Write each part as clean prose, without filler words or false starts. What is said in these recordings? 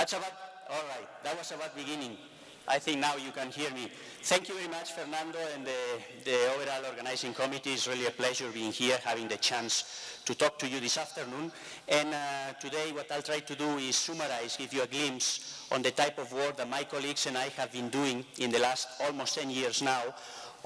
That's about, all right, that was about beginning. I think now you can hear me. Thank you very much, Fernando, and the overall organizing committee. It's really a pleasure being here, having the chance to talk to you this afternoon. And today what I'll try to do is summarize, give you a glimpse on the type of work that my colleagues and I have been doing in the last almost 10 years now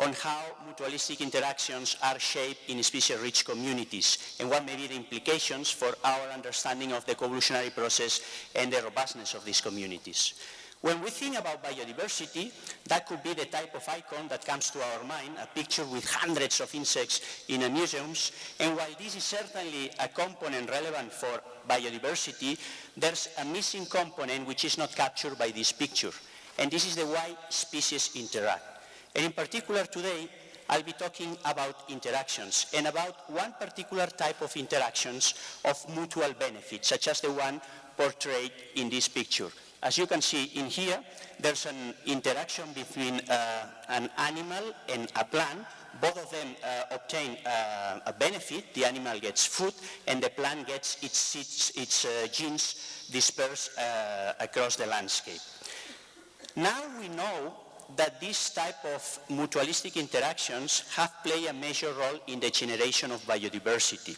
on how mutualistic interactions are shaped in species-rich communities and what may be the implications for our understanding of the coevolutionary process and the robustness of these communities. When we think about biodiversity, that could be the type of icon that comes to our mind, a picture with hundreds of insects in a museum. And while this is certainly a component relevant for biodiversity, there's a missing component which is not captured by this picture. And this is the way species interact. And in particular today, I'll be talking about interactions and about one particular type of interactions of mutual benefit, such as the one portrayed in this picture. As you can see in here, there's an interaction between an animal and a plant. Both of them obtain a benefit. The animal gets food, and the plant gets its genes dispersed across the landscape. Now we know that this type of mutualistic interactions have played a major role in the generation of biodiversity.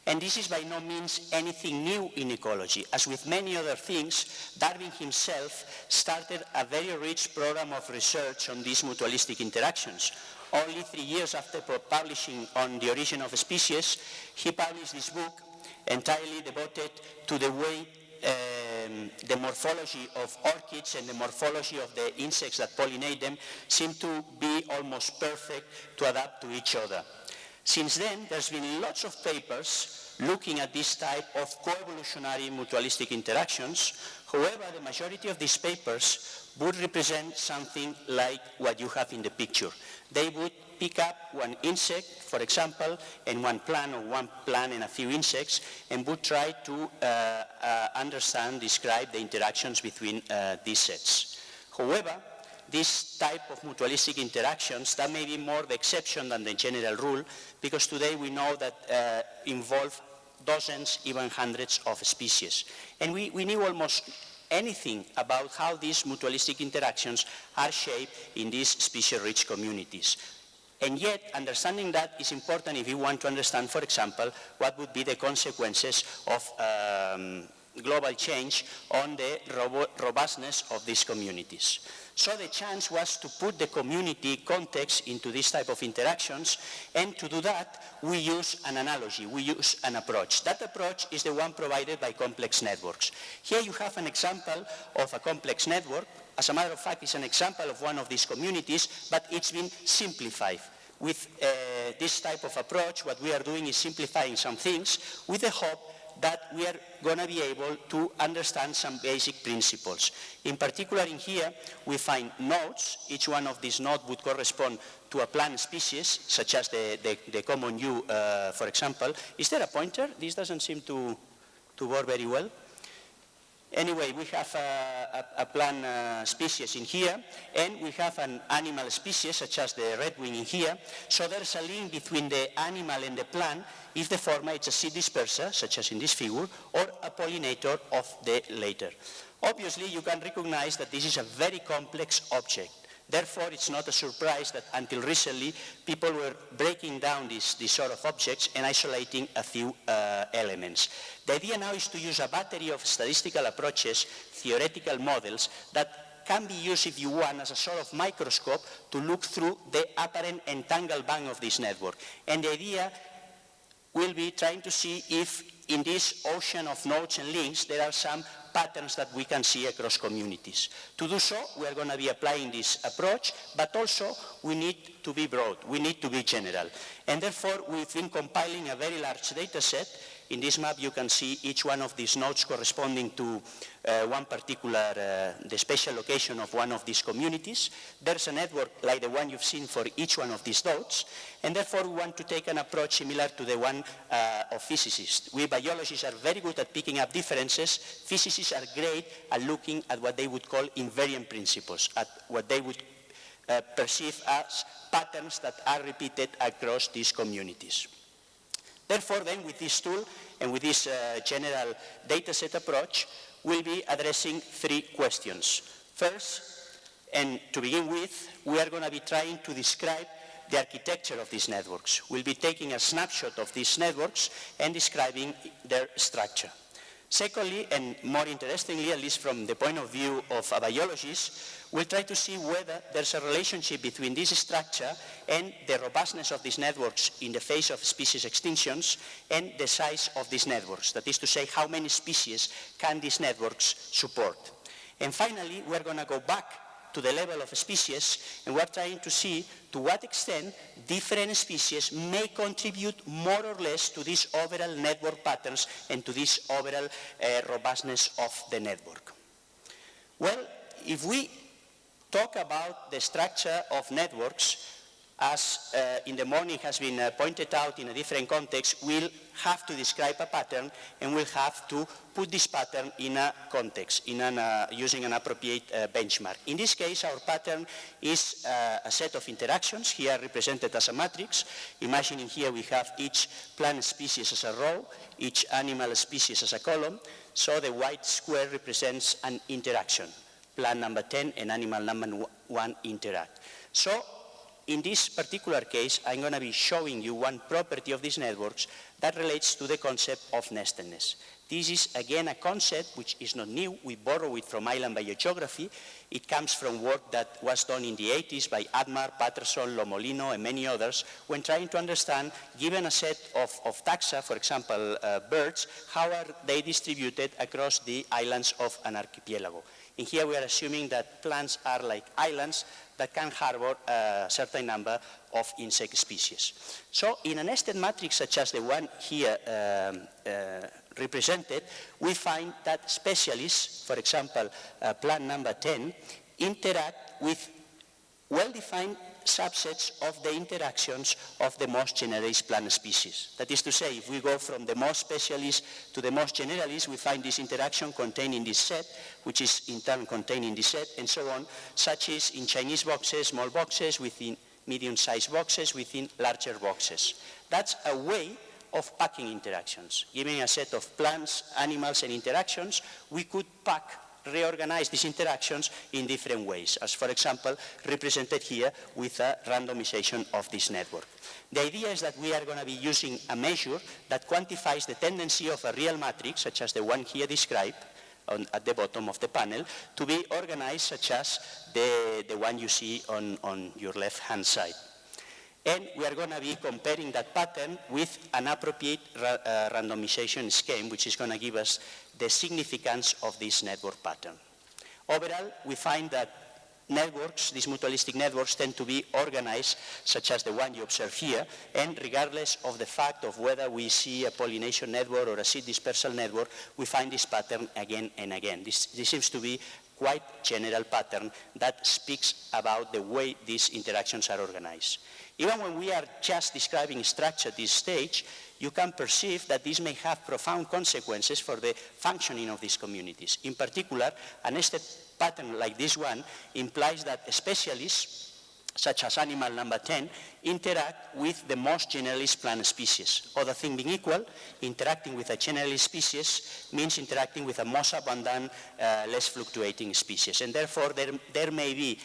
And this is by no means anything new in ecology. As with many other things, Darwin himself started a very rich program of research on these mutualistic interactions. Only 3 years after publishing on the origin of species, he published this book entirely devoted to the way the morphology of orchids and the morphology of the insects that pollinate them seem to be almost perfect to adapt to each other. Since then, there's been lots of papers looking at this type of coevolutionary mutualistic interactions. However, the majority of these papers would represent something like what you have in the picture. They would pick up one insect, for example, and one plant, or one plant and a few insects, and would try to understand, describe the interactions between these sets. However, this type of mutualistic interactions, that may be more the exception than the general rule, because today we know that involve dozens, even hundreds of species. And we knew almost anything about how these mutualistic interactions are shaped in these species-rich communities. And yet, understanding that is important if you want to understand, for example, what would be the consequences of global change on the robustness of these communities. So the chance was to put the community context into this type of interactions, and to do that, we use an analogy, we use an approach. That approach is the one provided by complex networks. Here you have an example of a complex network. As a matter of fact, it's an example of one of these communities, but it's been simplified. With this type of approach, what we are doing is simplifying some things with the hope that we are going to be able to understand some basic principles. In particular, in here, we find nodes. Each one of these nodes would correspond to a plant species, such as the common yew, for example. Is there a pointer? This doesn't seem to work very well. Anyway, we have a plant species in here, and we have an animal species, such as the redwing in here. So there's a link between the animal and the plant if the former is a seed disperser, such as in this figure, or a pollinator of the latter. Obviously, you can recognize that this is a very complex object. Therefore, it's not a surprise that until recently, people were breaking down these sort of objects and isolating a few elements. The idea now is to use a battery of statistical approaches, theoretical models, that can be used, if you want, as a sort of microscope to look through the apparent entangled band of this network. And the idea will be trying to see if in this ocean of nodes and links there are some patterns that we can see across communities. To do so, we are going to be applying this approach, but also we need to be broad, we need to be general. And therefore, we've been compiling a very large data set. In this map, you can see each one of these nodes corresponding to one particular, the spatial location of one of these communities. There's a network like the one you've seen for each one of these nodes, and therefore we want to take an approach similar to the one of physicists. We biologists are very good at picking up differences. Physicists are great at looking at what they would call invariant principles, at what they would perceive as patterns that are repeated across these communities. Therefore, then, with this tool and with this general data set approach, will be addressing 3 questions. First, and to begin with, we are going to be trying to describe the architecture of these networks. We'll be taking a snapshot of these networks and describing their structure. Secondly, and more interestingly, at least from the point of view of a biologist, we'll try to see whether there's a relationship between this structure and the robustness of these networks in the face of species extinctions and the size of these networks. That is to say, how many species can these networks support? And finally, we're going to go back to the level of species, and we're trying to see to what extent different species may contribute more or less to these overall network patterns and to this overall robustness of the network. Well, if we talk about the structure of networks, as in the morning has been pointed out in a different context, we'll have to describe a pattern and we'll have to put this pattern in a context, using an appropriate benchmark. In this case, our pattern is a set of interactions, here represented as a matrix. Imagining here we have each plant species as a row, each animal species as a column. So the white square represents an interaction. Plant number 10 and animal number 1 interact. So in this particular case, I'm going to be showing you one property of these networks that relates to the concept of nestedness. This is, again, a concept which is not new. We borrow it from island biogeography. It comes from work that was done in the 80s by Admar, Patterson, Lomolino, and many others when trying to understand, given a set of taxa, for example, birds, how are they distributed across the islands of an archipelago. And here we are assuming that plants are like islands that can harbor a certain number of insect species. So in a nested matrix such as the one here represented, we find that specialists, for example, plant number 10, interact with well-defined subsets of the interactions of the most generalist plant species. That is to say, if we go from the most specialist to the most generalist, we find this interaction contained in this set, which is in turn contained in this set, and so on, such as in Chinese boxes, small boxes, within medium-sized boxes, within larger boxes. That's a way of packing interactions. Given a set of plants, animals, and interactions, we could reorganize these interactions in different ways, as for example, represented here with a randomization of this network. The idea is that we are going to be using a measure that quantifies the tendency of a real matrix, such as the one here described at the bottom of the panel, to be organized such as the one you see on your left-hand side. And we are going to be comparing that pattern with an appropriate randomization scheme, which is going to give us the significance of this network pattern. Overall, we find that networks, these mutualistic networks, tend to be organized, such as the one you observe here, and regardless of the fact of whether we see a pollination network or a seed dispersal network, we find this pattern again and again. This seems to be quite general pattern that speaks about the way these interactions are organized. Even when we are just describing structure at this stage, you can perceive that this may have profound consequences for the functioning of these communities. In particular, a nested pattern like this one implies that specialists, such as animal number 10, interact with the most generalist plant species. Other thing being equal, interacting with a generalist species means interacting with a most abundant, less fluctuating species. And therefore, there may be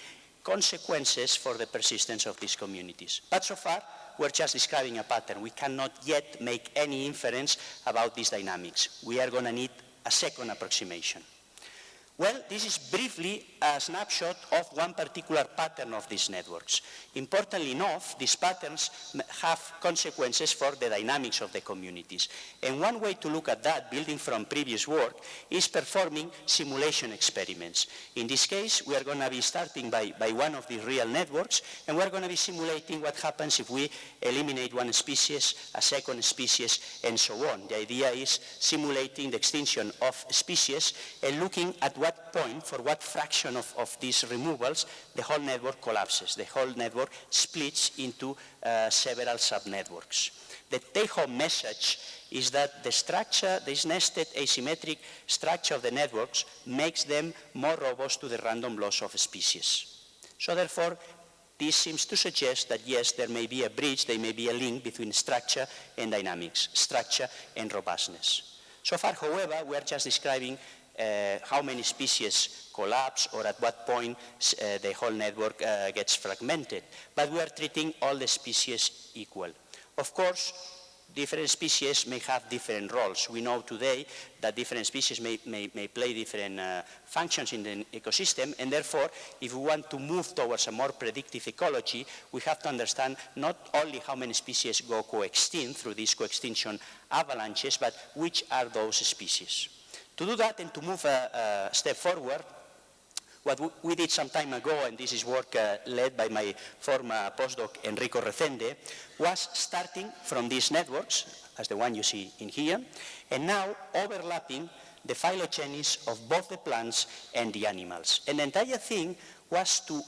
consequences for the persistence of these communities. But so far, we're just describing a pattern. We cannot yet make any inference about these dynamics. We are going to need a second approximation. Well, this is briefly a snapshot of one particular pattern of these networks. Importantly enough, these patterns have consequences for the dynamics of the communities. And one way to look at that, building from previous work, is performing simulation experiments. In this case, we are going to be starting by one of the real networks, and we're going to be simulating what happens if we eliminate one species, a second species, and so on. The idea is simulating the extinction of species and looking at what point, for what fraction of these removals, the whole network collapses. The whole network splits into several sub-networks. The take-home message is that the structure, this nested asymmetric structure of the networks makes them more robust to the random loss of species. So therefore, this seems to suggest that yes, there may be a bridge, there may be a link between structure and dynamics, structure and robustness. So far, however, we are just describing how many species collapse or at what point the whole network gets fragmented. But we are treating all the species equal. Of course, different species may have different roles. We know today that different species may play different functions in the ecosystem, and therefore, if we want to move towards a more predictive ecology, we have to understand not only how many species go coextinct through these coextinction avalanches, but which are those species. To do that and to move a step forward, what we did some time ago, and this is work led by my former postdoc Enrico Rezende, was starting from these networks, as the one you see in here, and now overlapping the phylogenies of both the plants and the animals. And the entire thing was to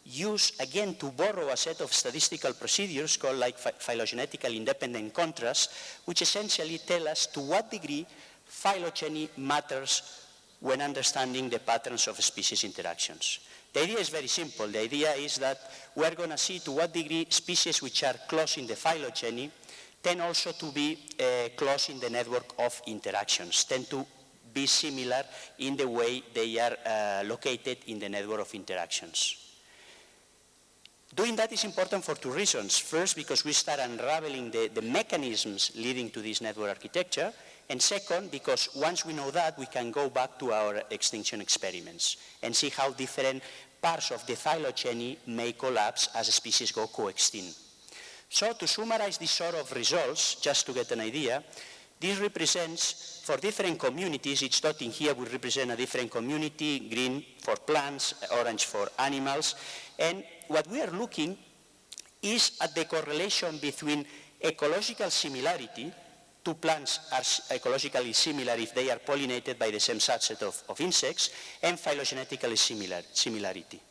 use, again, to borrow a set of statistical procedures called like phylogenetically independent contrast, which essentially tell us to what degree phylogeny matters when understanding the patterns of species interactions. The idea is very simple. The idea is that we're going to see to what degree species which are close in the phylogeny tend also to be close in the network of interactions, tend to be similar in the way they are located in the network of interactions. Doing that is important for two reasons. First, because we start unraveling the mechanisms leading to this network architecture, and second, because once we know that, we can go back to our extinction experiments and see how different parts of the phylogeny may collapse as species go coextinct. So to summarize this sort of results, just to get an idea, this represents, for different communities, each dot in here will represent a different community, green for plants, orange for animals, and what we are looking is at the correlation between ecological similarity. Two plants are ecologically similar if they are pollinated by the same subset of insects, and phylogenetically similarity.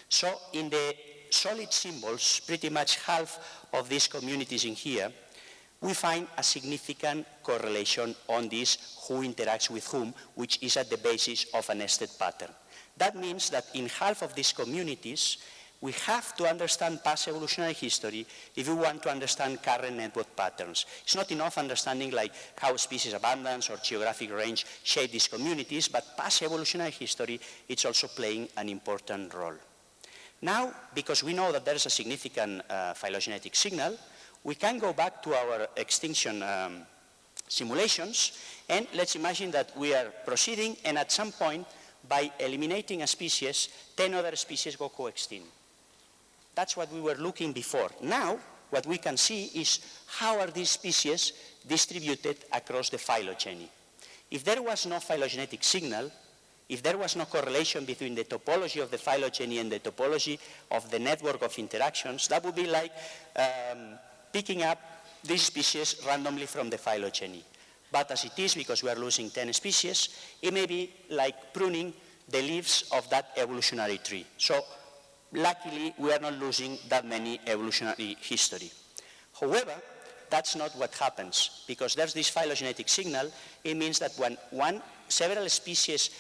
So in the solid symbols, pretty much half of these communities in here, we find a significant correlation on this who interacts with whom, which is at the basis of a nested pattern. That means that in half of these communities, we have to understand past evolutionary history if we want to understand current network patterns. It's not enough understanding like how species abundance or geographic range shape these communities, but past evolutionary history, it's also playing an important role. Now, because we know that there is a significant phylogenetic signal, we can go back to our extinction simulations, and let's imagine that we are proceeding, and at some point, by eliminating a species, 10 other species go coextinct. That's what we were looking before. Now, what we can see is how are these species distributed across the phylogeny. If there was no phylogenetic signal, if there was no correlation between the topology of the phylogeny and the topology of the network of interactions, that would be like picking up these species randomly from the phylogeny. But as it is, because we are losing 10 species, it may be like pruning the leaves of that evolutionary tree. So luckily, we are not losing that many evolutionary history. However, that's not what happens, because there's this phylogenetic signal. It means that when several species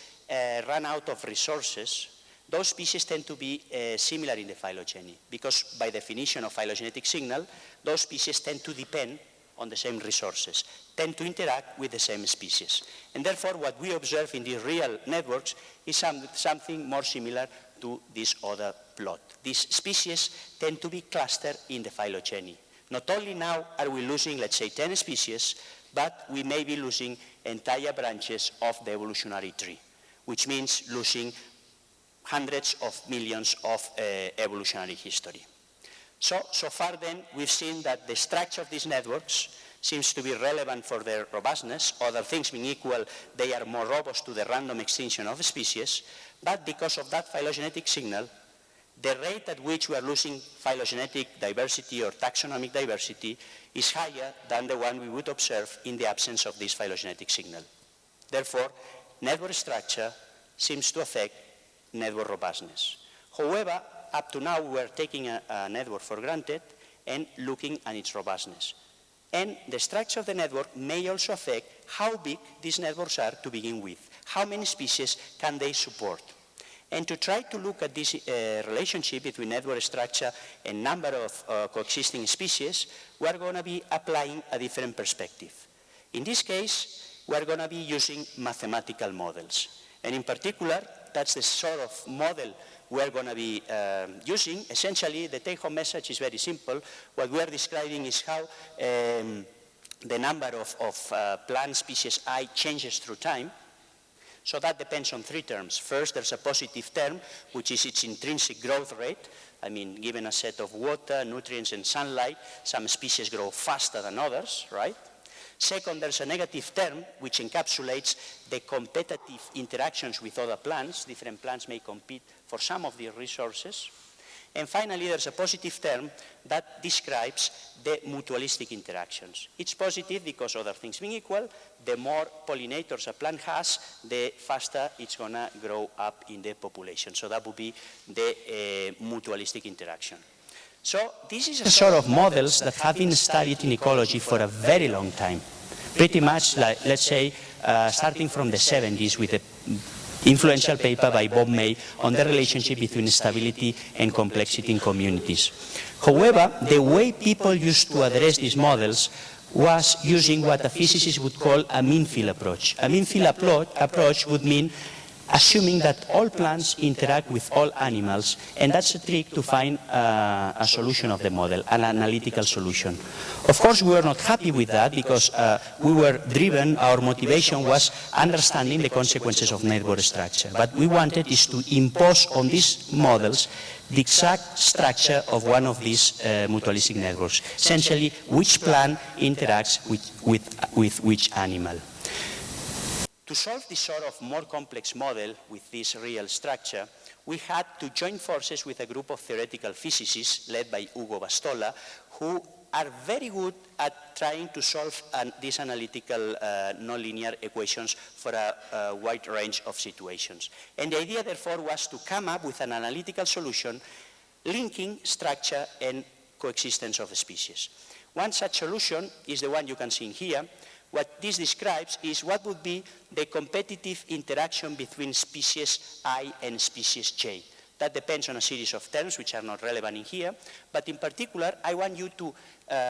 run out of resources, those species tend to be similar in the phylogeny, because by definition of phylogenetic signal, those species tend to depend on the same resources, tend to interact with the same species. And therefore, what we observe in these real networks is something more similar to this other plot. These species tend to be clustered in the phylogeny. Not only now are we losing, let's say, 10 species, but we may be losing entire branches of the evolutionary tree, which means losing hundreds of millions of evolutionary history. So far then, we've seen that the structure of these networks seems to be relevant for their robustness. Other things being equal, they are more robust to the random extinction of species, but because of that phylogenetic signal, the rate at which we are losing phylogenetic diversity or taxonomic diversity is higher than the one we would observe in the absence of this phylogenetic signal. Therefore, network structure seems to affect network robustness. However, up to now, we are taking a network for granted and looking at its robustness. And the structure of the network may also affect how big these networks are to begin with. How many species can they support? And to try to look at this relationship between network structure and number of coexisting species, we are going to be applying a different perspective. In this case, we are going to be using mathematical models. And in particular, that's the sort of model we're going to be using. Essentially, the take-home message is very simple. What we are describing is how the number of plant species I changes through time. So that depends on three terms. First, there's a positive term, which is its intrinsic growth rate. I mean, given a set of water, nutrients, and sunlight, some species grow faster than others, right? Second, there's a negative term, which encapsulates the competitive interactions with other plants. Different plants may compete for some of these resources. And finally, there's a positive term that describes the mutualistic interactions. It's positive because, other things being equal, the more pollinators a plant has, the faster it's going to grow up in the population. So that would be the mutualistic interaction. So this is a sort of models that have been studied in ecology for a very long time. Pretty much, like, let's say, starting from the 70s with the influential paper by Bob May on the relationship between stability and complexity in communities. However, the way people used to address these models was using what a physicist would call a mean field approach. A mean field approach would mean assuming that all plants interact with all animals, and that's a trick to find a solution of the model, an analytical solution. Of course, we were not happy with that because we were driven, our motivation was understanding the consequences of network structure. What we wanted is to impose on these models the exact structure of one of these mutualistic networks, essentially which plant interacts with which animal. To solve this sort of more complex model with this real structure, we had to join forces with a group of theoretical physicists led by Ugo Bastola, who are very good at trying to solve these analytical nonlinear equations for a wide range of situations. And the idea, therefore, was to come up with an analytical solution linking structure and coexistence of species. One such solution is the one you can see in here. What this describes is what would be the competitive interaction between species I and species J. That depends on a series of terms which are not relevant in here, but in particular, I want you to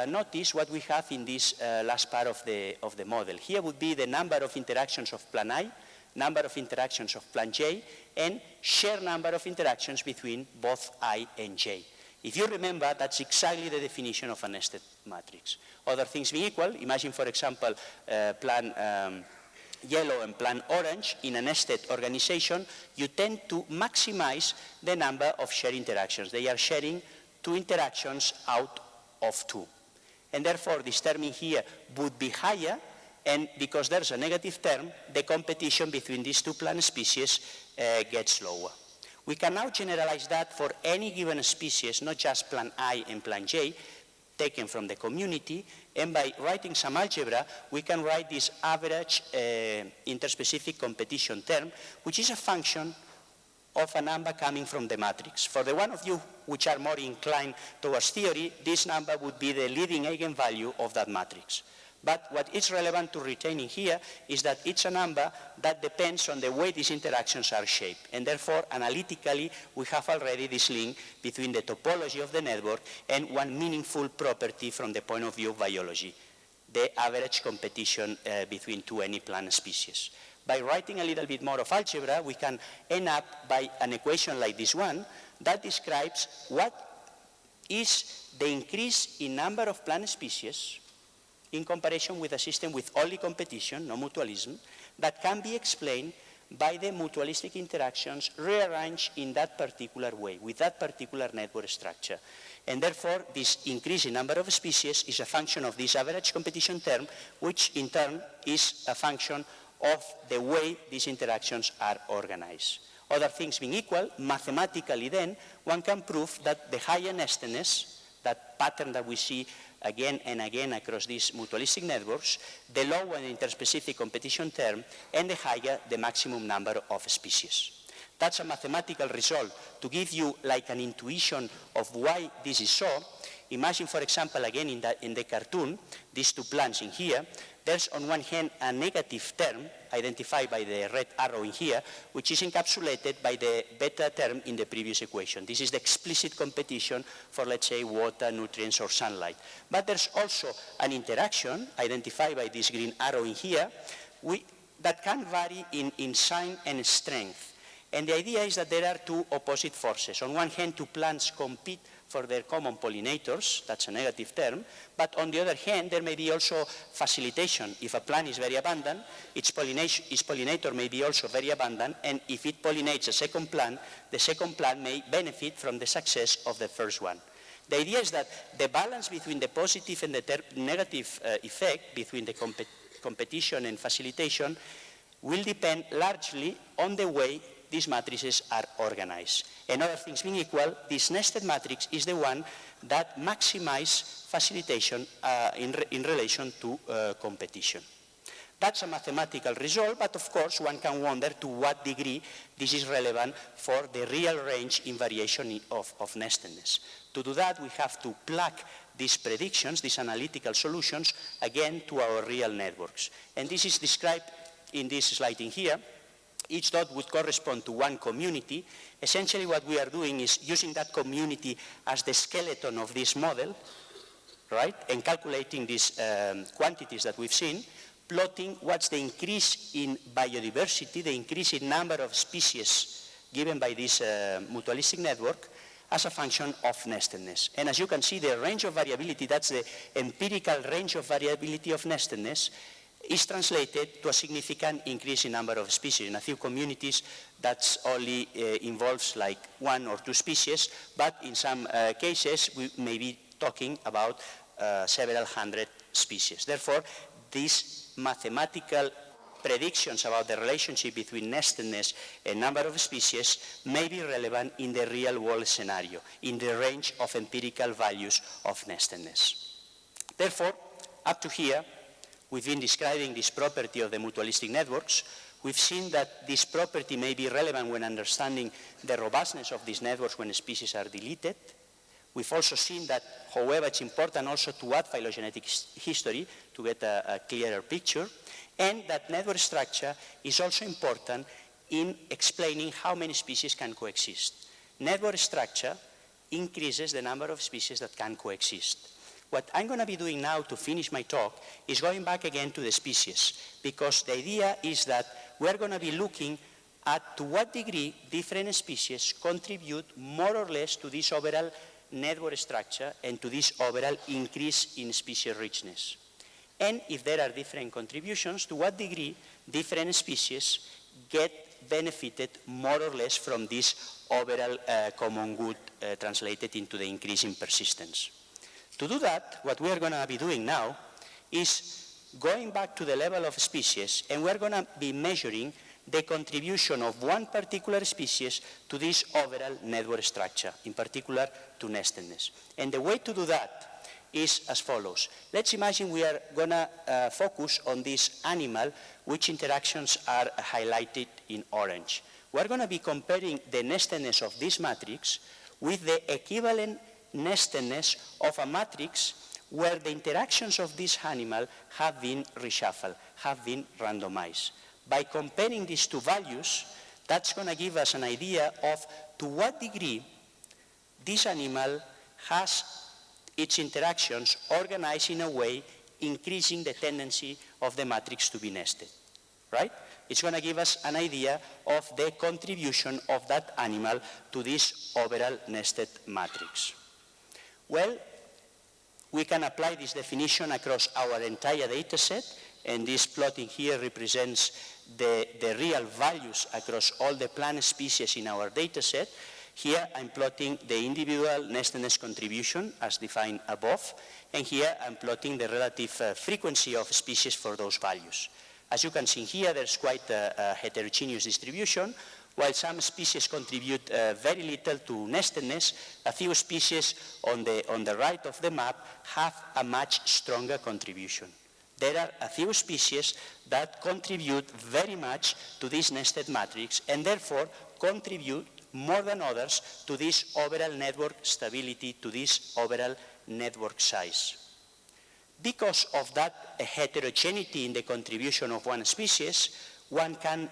notice what we have in this last part of the model. Here would be the number of interactions of plant I, number of interactions of plant J, and sheer number of interactions between both I and J. If you remember, that's exactly the definition of a nested matrix. Other things being equal, imagine, for example, plant yellow and plant orange. In a nested organization, you tend to maximize the number of shared interactions. They are sharing 2 interactions out of 2. And therefore, this term in here would be higher, and because there's a negative term, the competition between these 2 plant species gets lower. We can now generalize that for any given species, not just plant I and plant J, taken from the community, and by writing some algebra, we can write this average interspecific competition term, which is a function of a number coming from the matrix. For the one of you which are more inclined towards theory, this number would be the leading eigenvalue of that matrix. But what is relevant to retain in here is that it's a number that depends on the way these interactions are shaped. And therefore, analytically, we have already this link between the topology of the network and one meaningful property from the point of view of biology, the average competition between 2 any plant species. By writing a little bit more of algebra, we can end up by an equation like this one that describes what is the increase in number of plant species in comparison with a system with only competition, no mutualism, that can be explained by the mutualistic interactions rearranged in that particular way, with that particular network structure. And therefore, this increase in number of species is a function of this average competition term, which in turn is a function of the way these interactions are organized. Other things being equal, mathematically then, one can prove that the higher nestedness, that pattern that we see again and again across these mutualistic networks, the lower the interspecific competition term, and the higher the maximum number of species. That's a mathematical result. To give you like an intuition of why this is so, imagine, for example, again in the cartoon, these 2 plants in here, there's on one hand a negative term identified by the red arrow in here, which is encapsulated by the beta term in the previous equation. This is the explicit competition for, let's say, water, nutrients, or sunlight. But there's also an interaction identified by this green arrow in here, that can vary in sign and strength. And the idea is that there are two opposite forces. On one hand, two plants compete for their common pollinators, that's a negative term, but on the other hand, there may be also facilitation. If a plant is very abundant, its pollinator may be also very abundant, and if it pollinates a second plant, the second plant may benefit from the success of the first one. The idea is that the balance between the positive and the negative effect between the competition and facilitation will depend largely on the way these matrices are organized. And other things being equal, this nested matrix is the one that maximizes facilitation in relation to competition. That's a mathematical result, but of course one can wonder to what degree this is relevant for the real range in variation of nestedness. To do that, we have to plug these predictions, these analytical solutions, again to our real networks. And this is described in this slide in here. Each dot would correspond to one community. Essentially what we are doing is using that community as the skeleton of this model, right? And calculating these quantities that we've seen, plotting what's the increase in biodiversity, the increase in number of species given by this mutualistic network as a function of nestedness. And as you can see, the range of variability, that's the empirical range of variability of nestedness, is translated to a significant increase in number of species. In a few communities, that only involves like 1 or 2 species, but in some cases, we may be talking about several hundred species. Therefore, these mathematical predictions about the relationship between nestedness and number of species may be relevant in the real-world scenario, in the range of empirical values of nestedness. Therefore, up to here, we've been describing this property of the mutualistic networks. We've seen that this property may be relevant when understanding the robustness of these networks when species are deleted. We've also seen that, however, it's important also to add phylogenetic history to get a clearer picture, and that network structure is also important in explaining how many species can coexist. Network structure increases the number of species that can coexist. What I'm going to be doing now to finish my talk is going back again to the species, because the idea is that we're going to be looking at to what degree different species contribute more or less to this overall network structure and to this overall increase in species richness. And if there are different contributions, to what degree different species get benefited more or less from this overall common good translated into the increase in persistence. To do that, what we are going to be doing now is going back to the level of species, and we're going to be measuring the contribution of one particular species to this overall network structure, in particular to nestedness. And the way to do that is as follows. Let's imagine we are going to focus on this animal, which interactions are highlighted in orange. We're going to be comparing the nestedness of this matrix with the equivalent nestedness of a matrix where the interactions of this animal have been reshuffled, have been randomized. By comparing these two values, that's going to give us an idea of to what degree this animal has its interactions organized in a way increasing the tendency of the matrix to be nested, right? It's going to give us an idea of the contribution of that animal to this overall nested matrix. Well, we can apply this definition across our entire data set, and this plotting here represents the real values across all the plant species in our data set. Here I'm plotting the individual nestedness contribution as defined above, and here I'm plotting the relative frequency of species for those values. As you can see here, there's quite a heterogeneous distribution. While some species contribute very little to nestedness, a few species on the right of the map have a much stronger contribution. There are a few species that contribute very much to this nested matrix and therefore contribute more than others to this overall network stability, to this overall network size. Because of that heterogeneity in the contribution of one species, one can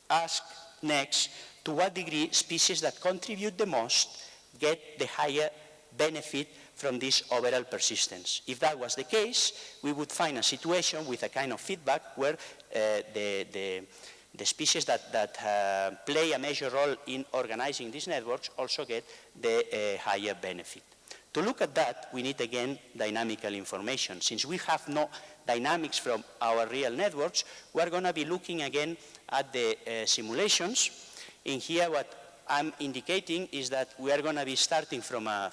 ask next to what degree species that contribute the most get the higher benefit from this overall persistence. If that was the case, we would find a situation with a kind of feedback where the species that play a major role in organizing these networks also get the higher benefit. To look at that, we need again dynamical information. Since we have no dynamics from our real networks, we're going to be looking again at the simulations. In here, what I'm indicating is that we are going to be starting from a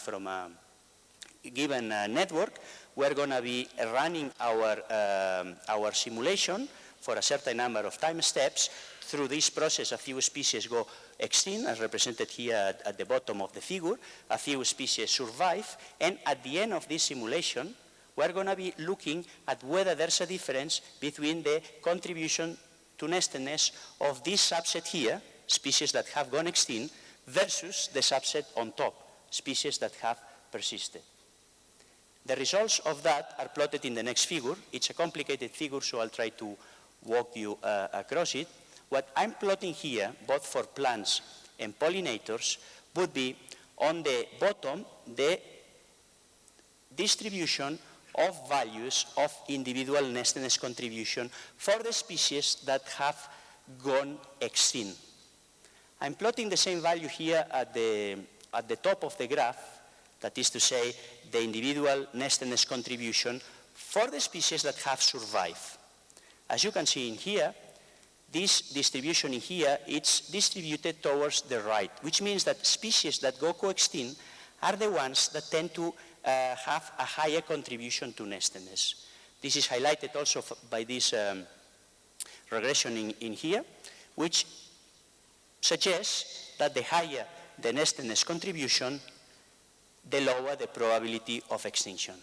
given network. We're going to be running our simulation for a certain number of time steps. Through this process, a few species go extinct, as represented here at the bottom of the figure. A few species survive. And at the end of this simulation, we're going to be looking at whether there's a difference between the contribution to nestedness of this subset here, species that have gone extinct, versus the subset on top, species that have persisted. The results of that are plotted in the next figure. It's a complicated figure, so I'll try to walk you across it. What I'm plotting here, both for plants and pollinators, would be on the bottom the distribution of values of individual nestedness contribution for the species that have gone extinct. I'm plotting the same value here at the top of the graph, that is to say, the individual nestedness contribution for the species that have survived. As you can see in here, this distribution in here, it's distributed towards the right, which means that species that go co-extinct are the ones that tend to have a higher contribution to nestedness. This is highlighted also by this regression in here, which suggests that the higher the nestedness contribution, the lower the probability of extinction.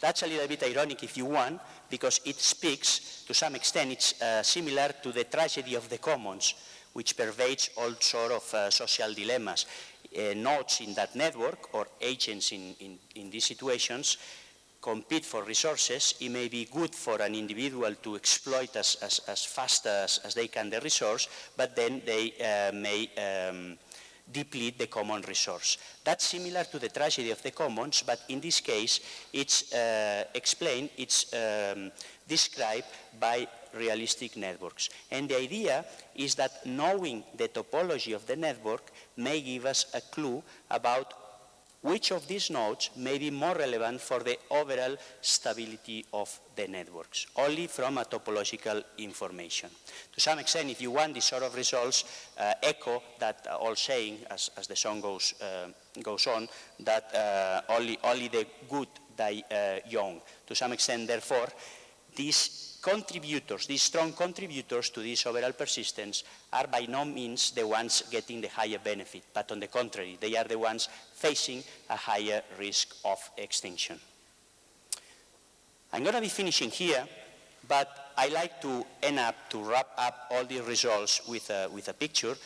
That's a little bit ironic if you want, because it speaks, to some extent, it's similar to the tragedy of the commons, which pervades all sort of social dilemmas. Nodes in that network, or agents in these situations, compete for resources. It may be good for an individual to exploit as fast as they can the resource, but then they may deplete the common resource. That's similar to the tragedy of the commons, but in this case, it's explained, it's described by realistic networks. And the idea is that knowing the topology of the network may give us a clue about which of these nodes may be more relevant for the overall stability of the networks, only from a topological information. To some extent, if you want, these sort of results echo that old saying, as the song goes on, that only the good die young. To some extent, therefore, these contributors, these strong contributors to this overall persistence are by no means the ones getting the higher benefit, but on the contrary, they are the ones facing a higher risk of extinction. I'm going to be finishing here, but I like to end up, to wrap up all the results with a picture.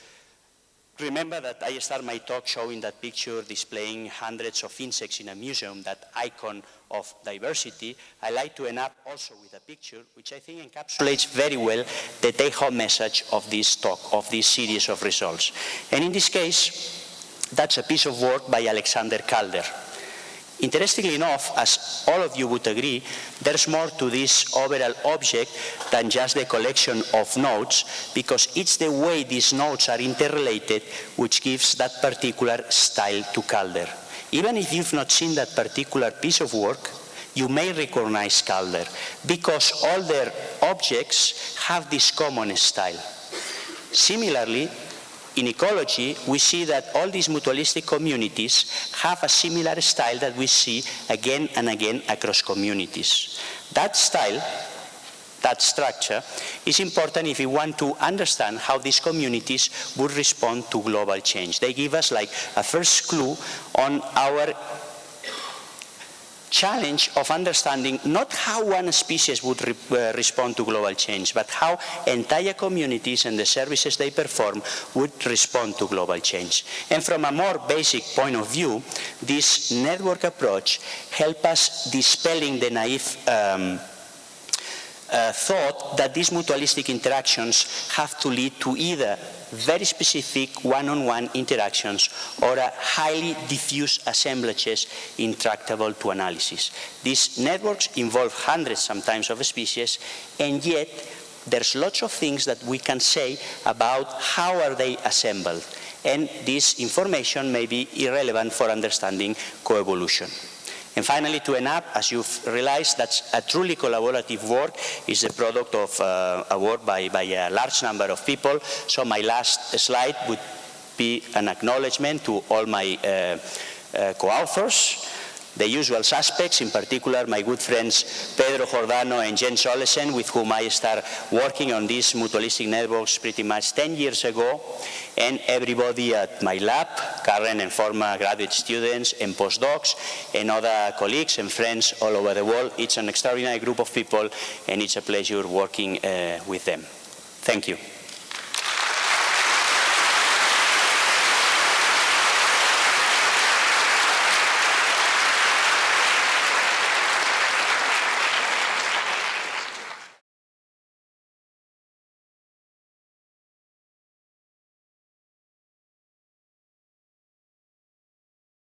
Remember that I start my talk showing that picture displaying hundreds of insects in a museum, that icon of diversity. I like to end up also with a picture which I think encapsulates very well the take-home message of this talk, of this series of results. And in this case, that's a piece of work by Alexander Calder. Interestingly enough, as all of you would agree, there's more to this overall object than just the collection of nodes, because it's the way these nodes are interrelated which gives that particular style to Calder. Even if you've not seen that particular piece of work, you may recognize Calder, because all their objects have this common style. Similarly, in ecology, we see that all these mutualistic communities have a similar style that we see again and again across communities. That style, that structure, is important if we want to understand how these communities would respond to global change. They give us like a first clue on our challenge of understanding not how one species would respond to global change, but how entire communities and the services they perform would respond to global change. And from a more basic point of view, this network approach helps us dispelling the naive thought that these mutualistic interactions have to lead to either very specific one-on-one interactions or a highly diffuse assemblages intractable to analysis. These networks involve hundreds sometimes of species, and yet there's lots of things that we can say about how are they assembled, and this information may be irrelevant for understanding coevolution. And finally, to end up, as you've realized, that a truly collaborative work is the product of a work by a large number of people. So my last slide would be an acknowledgement to all my co-authors, the usual suspects, in particular my good friends Pedro Giordano and Jens Olesen, with whom I started working on these mutualistic networks pretty much 10 years ago, and everybody at my lab, current and former graduate students and postdocs, and other colleagues and friends all over the world. It's an extraordinary group of people, and it's a pleasure working with them. Thank you.